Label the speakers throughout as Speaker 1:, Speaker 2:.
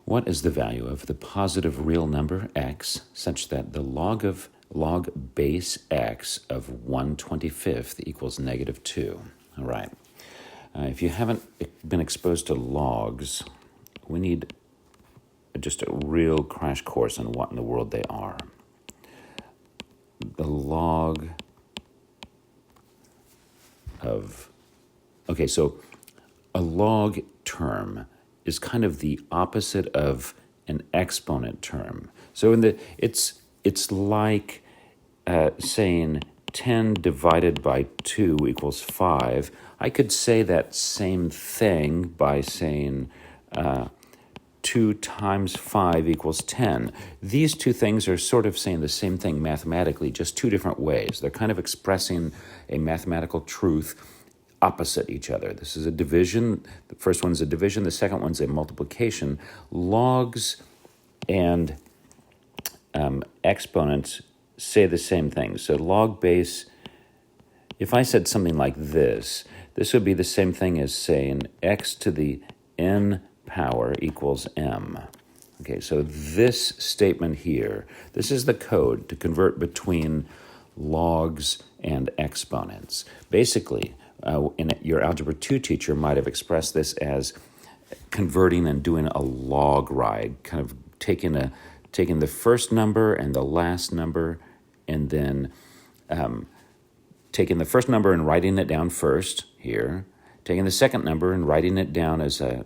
Speaker 1: What is the value of the positive real number x such that the log base x of 1/25 equals -2? All right. If you haven't been exposed to logs, we need just a real crash course on what in the world they are. The log of... Okay, so a log term is kind of the opposite of an exponent term. So it's like saying 10 divided by 2 equals 5. I could say that same thing by saying 2 times 5 equals 10. These two things are sort of saying the same thing mathematically, just two different ways. They're kind of expressing a mathematical truth opposite each other. This is a division. The first one's a division. The second one's a multiplication. Logs and exponents say the same thing. So log base, if I said something like this would be the same thing as saying x to the n power equals m. Okay, so this statement here, this is the code to convert between logs and exponents. Basically, your Algebra 2 teacher might have expressed this as converting and doing a log ride, kind of taking the first number and the last number, and then taking the first number and writing it down first here, taking the second number and writing it down as an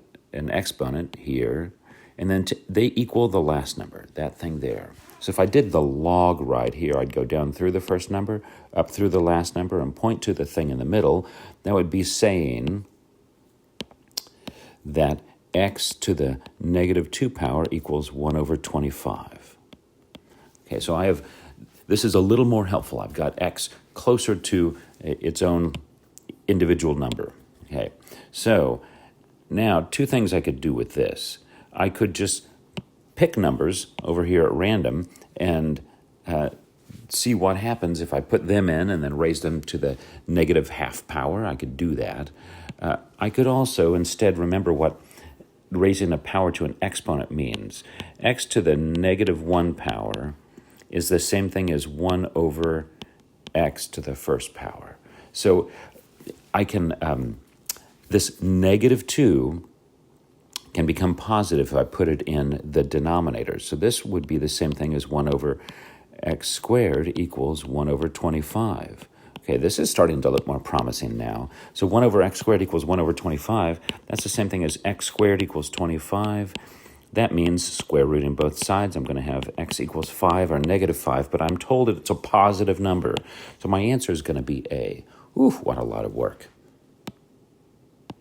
Speaker 1: exponent here, and then they equal the last number, that thing there. So if I did the log ride here, I'd go down through the first number, up through the last number, and point to the thing in the middle. That would be saying that x to the -2 power equals 1/25. Okay, so this is a little more helpful. I've got x closer to its own individual number. Okay, so now two things I could do with this. I could just pick numbers over here at random and see what happens if I put them in and then raise them to the -½ power. I could do that. I could also instead remember what raising a power to an exponent means. X to the -1 power is the same thing as 1/x to the first power. So I can, this -2 can become positive if I put it in the denominator. So this would be the same thing as 1/x squared equals 1/25. Okay, this is starting to look more promising now. So 1/x squared equals 1/25. That's the same thing as x squared equals 25. That means square rooting both sides. I'm going to have x equals 5 or -5, but I'm told that it's a positive number. So my answer is going to be A. Ooh, what a lot of work.